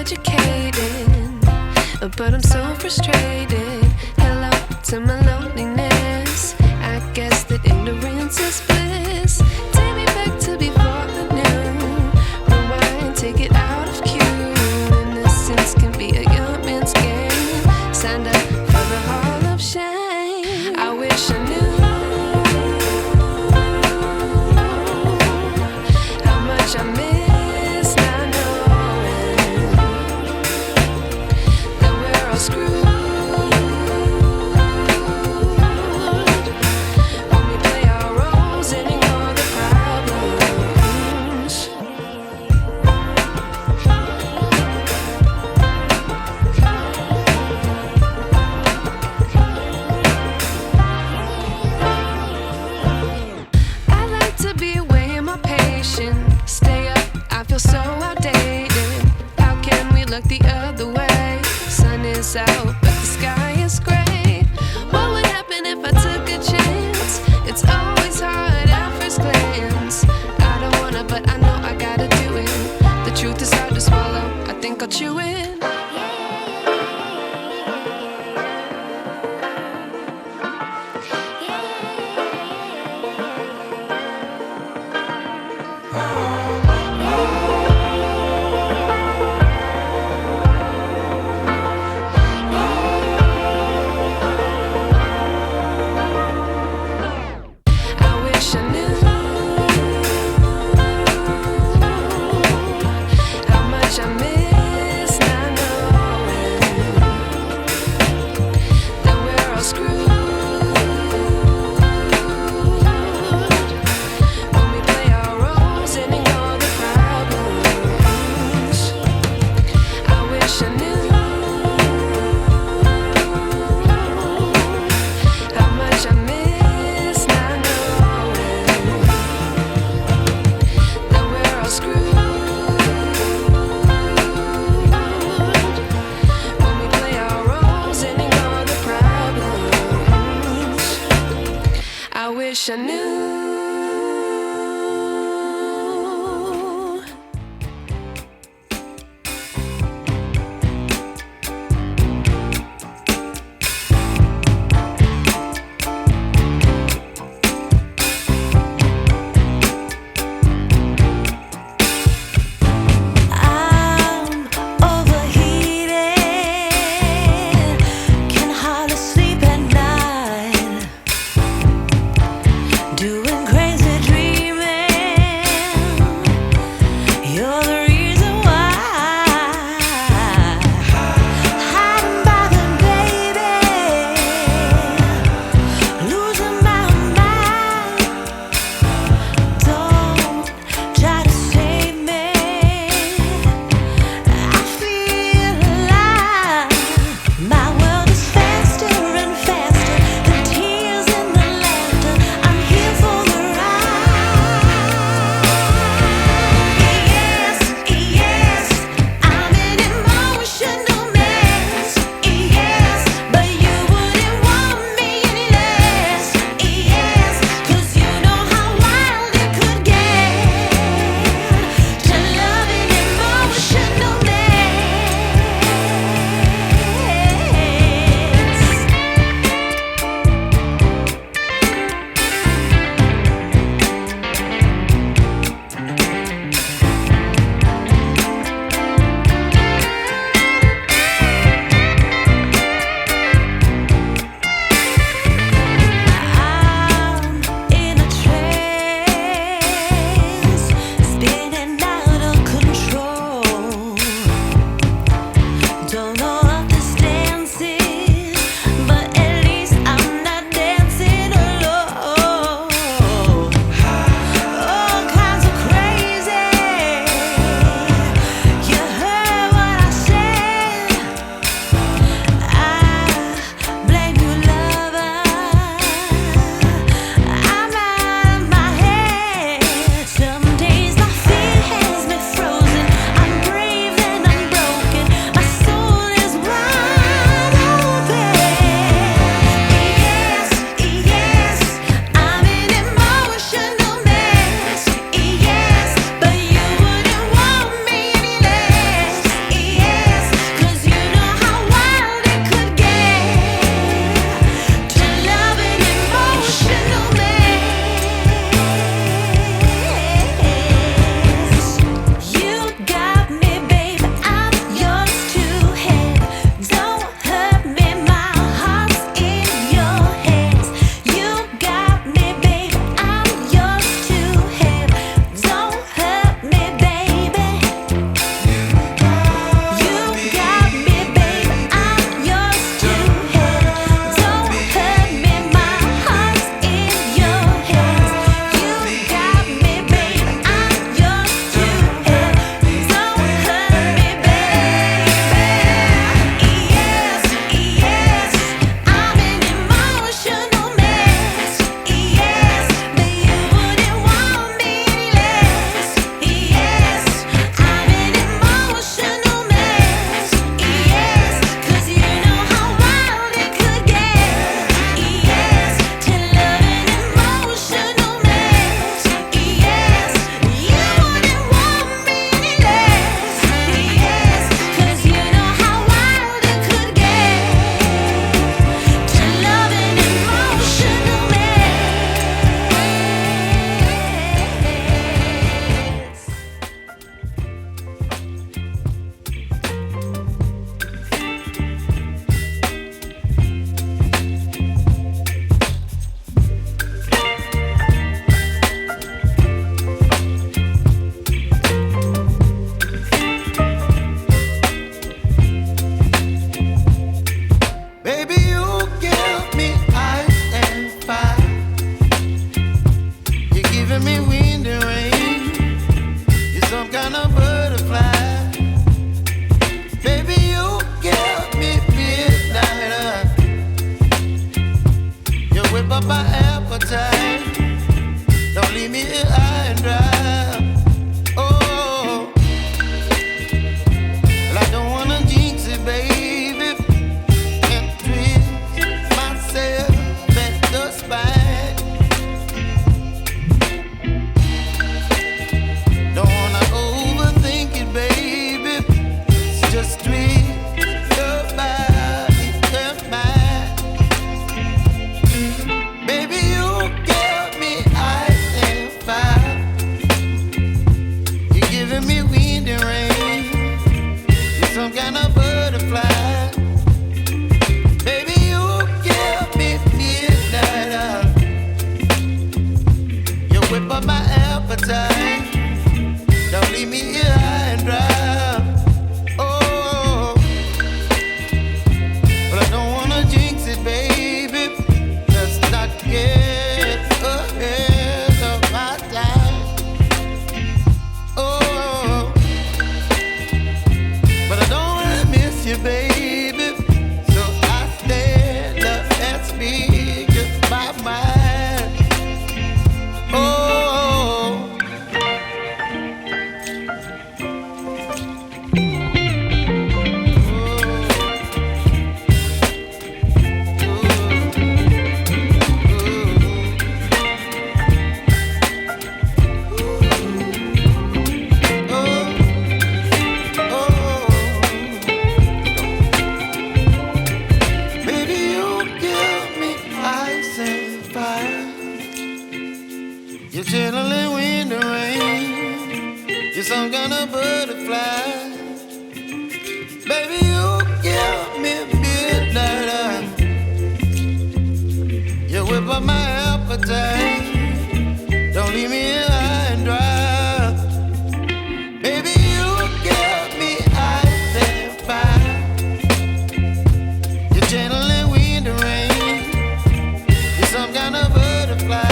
educated, but I'm so frustrated. Hello to my loneliness. I guess that ignorance is bliss. Take me back to before I knew. Rewind, take it out of cue. Innocence can be a young man's game. Signed up for the hall of shame. I wish I knew how much I miss not knowing that we're all screwed. Stay up, I feel so outdated. How can we look the other way? Sun is out, but the sky is gray. What would happen if I took a chance? It's always hard at first glance. I don't wanna, but I know I gotta do it. The truth is hard to swallow, I think I'll chew it. I miss not knowing. some kind of butterfly. Baby, you give me midnight. You whip up my appetite. Don't leave me here high and dry. Oh, but I don't wanna jinx it, baby. Let's not get ahead of my time. Oh, but I don't wanna miss you, baby. So I stand up and speak my mind. Oh. You're chilling when the rain. You're some kind of butterfly. Baby, you give me midnight. You whip up my appetite. Don't leave me here high and dry. Baby, you give me ice and fire. You're channeling wind and rain. You're some kind of butterfly.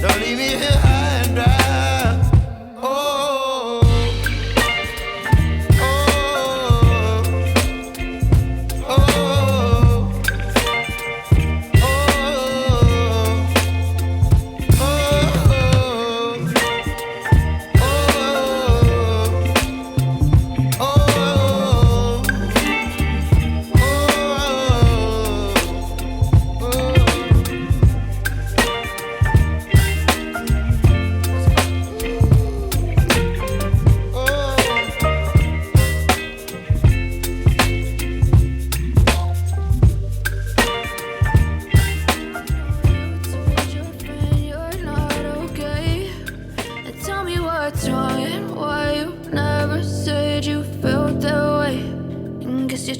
Don't leave me here high and dry. Oh, oh, oh,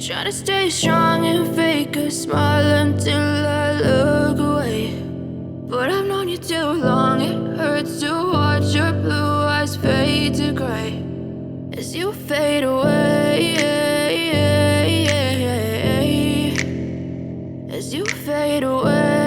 try to stay strong and fake a smile until I look away. But I've known you too long, it hurts to watch your blue eyes fade to gray as you fade away, as you fade away.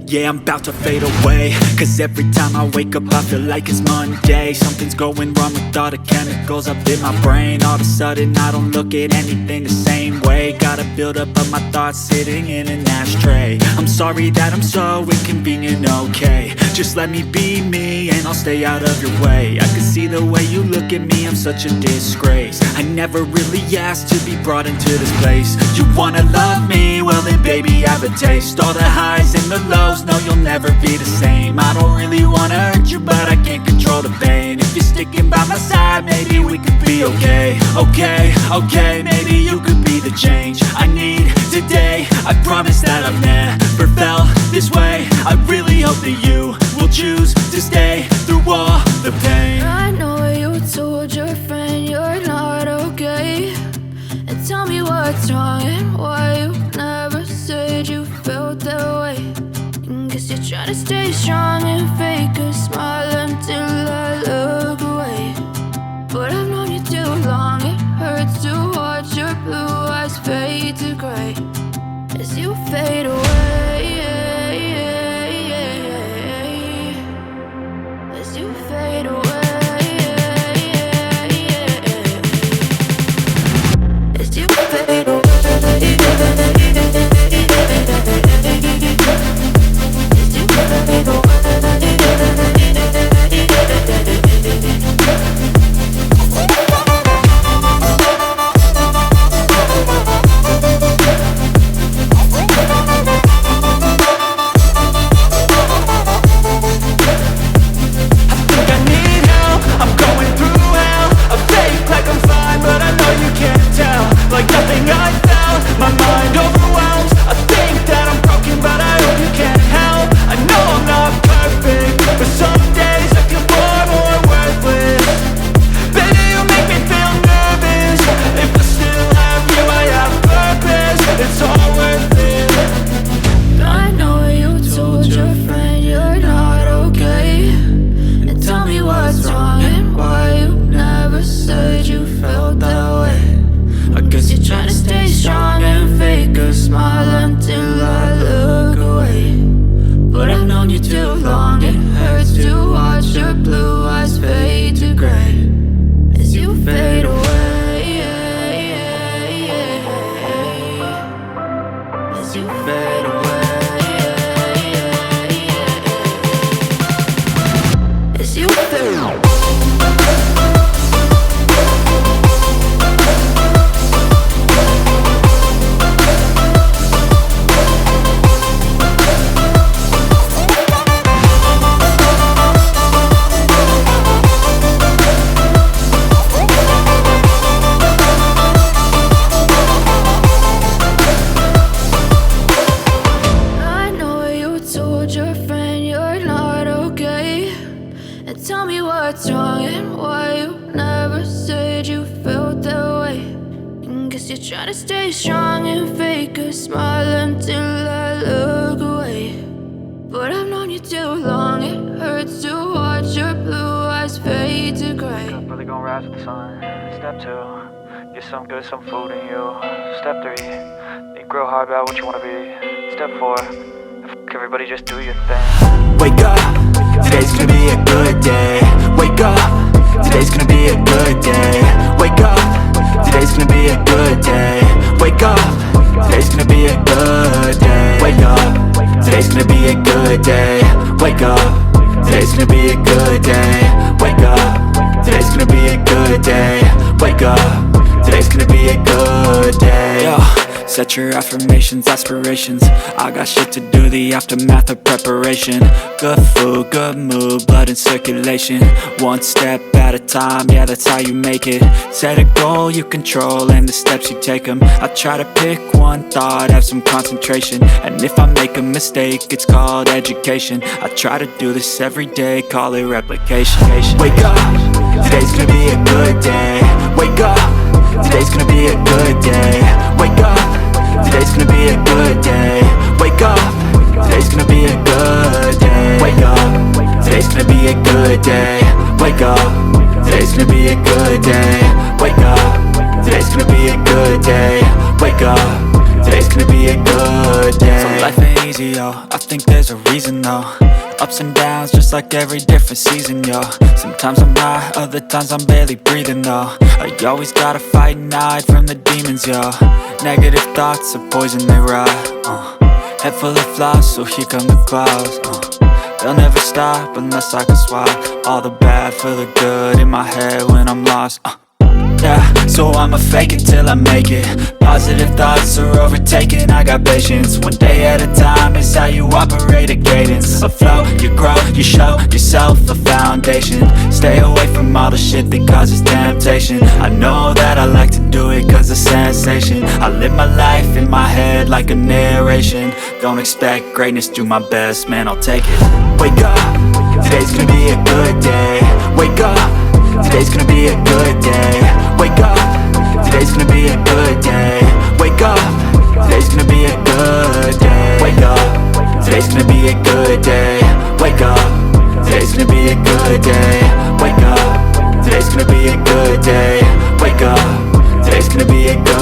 Yeah, I'm about to fade away, cause every time I wake up I feel like it's Monday. Something's going wrong with all the chemicals up in my brain. All of a sudden I don't look at anything the same way. Gotta build up of my thoughts sitting in an ashtray. I'm sorry that I'm so inconvenient, okay. Just let me be me and I'll stay out of your way. I can see the way you look at me, I'm such a disgrace. I never really asked to be brought into this place. You wanna love me? Well then baby have a taste. All the highs and the lows, no you'll never be the same. I don't really wanna hurt you but I can't control the pain. If you're sticking by my side maybe we could be okay. Okay, maybe you could be the change I need today. I promise that I've never felt this way. I really hope that you will choose to stay through all the pain. I know you told your friend you're not okay, and tell me what's wrong and why you never said you felt that way. Guess you try to stay strong and fake a smile until I look away. But I've known you too long, it hurts to watch your blue eyes fade to gray as you fade away, as you fade away, as you fade away. Like nothing I stay strong and fake a smile until I look away. But I've known you too long, it hurts to watch your blue eyes fade to gray. Really gonna rise with the sun. Step 2, get some good, some food in you. Step 3, think real hard about what you wanna be. Step 4, everybody just do your thing. Wake up, today's gonna be a good day. Wake up, today's gonna be a good day. Wake up, today's gonna be a good day. Wake up, today's gonna be a good day. Wake up, today's gonna be a good day. Wake up, today's gonna be a good day. Wake up, today's gonna be a good day. Wake up, today's gonna be a good day. Yo, set your affirmations, aspirations. I got shit to do, the aftermath of preparation. Good food, good mood, blood in circulation. One step at a time, yeah, that's how you make it. Set a goal you control and the steps you take them. I try to pick one thought, have some concentration. And if I make a mistake, it's called education. I try to do this every day, call it replication. Wake up, today's gonna be a good day. Wake up, today's gonna be a good day. Wake up, today's gonna be a good day. Wake up, today's gonna be a good day. Wake up, today's gonna be a good day. Wake up, today's gonna be a good day. Wake up, today's gonna be a good day. Wake up, today's gonna be a good day. So life ain't easy, yo, I think there's a reason though. Ups and downs, just like every different season, yo. Sometimes I'm high, other times I'm barely breathing, though. I always gotta fight and hide from the demons, yo. Negative thoughts are poison, they rot. Head full of flies, so here come the clouds. They'll never stop unless I can swap all the bad for the good in my head when I'm lost. Yeah, so I'ma fake it till I make it. Positive thoughts are overtaken, I got patience. One day at a time is how you operate a cadence. A flow, you grow, you show yourself a foundation. Stay away from all the shit that causes temptation. I know that I like to do it cause it's sensation. I live my life in my head like a narration. Don't expect greatness, do my best, man, I'll take it. Wake up, today's gonna be a good day. Wake up, today's gonna be a good day. Wake up, today's gonna be a good day. Wake up, today's gonna be a good day. Wake up, today's gonna be a good day. Wake up, today's gonna be a good day. Wake up, today's gonna be a good day. Wake up, today's gonna be a good day.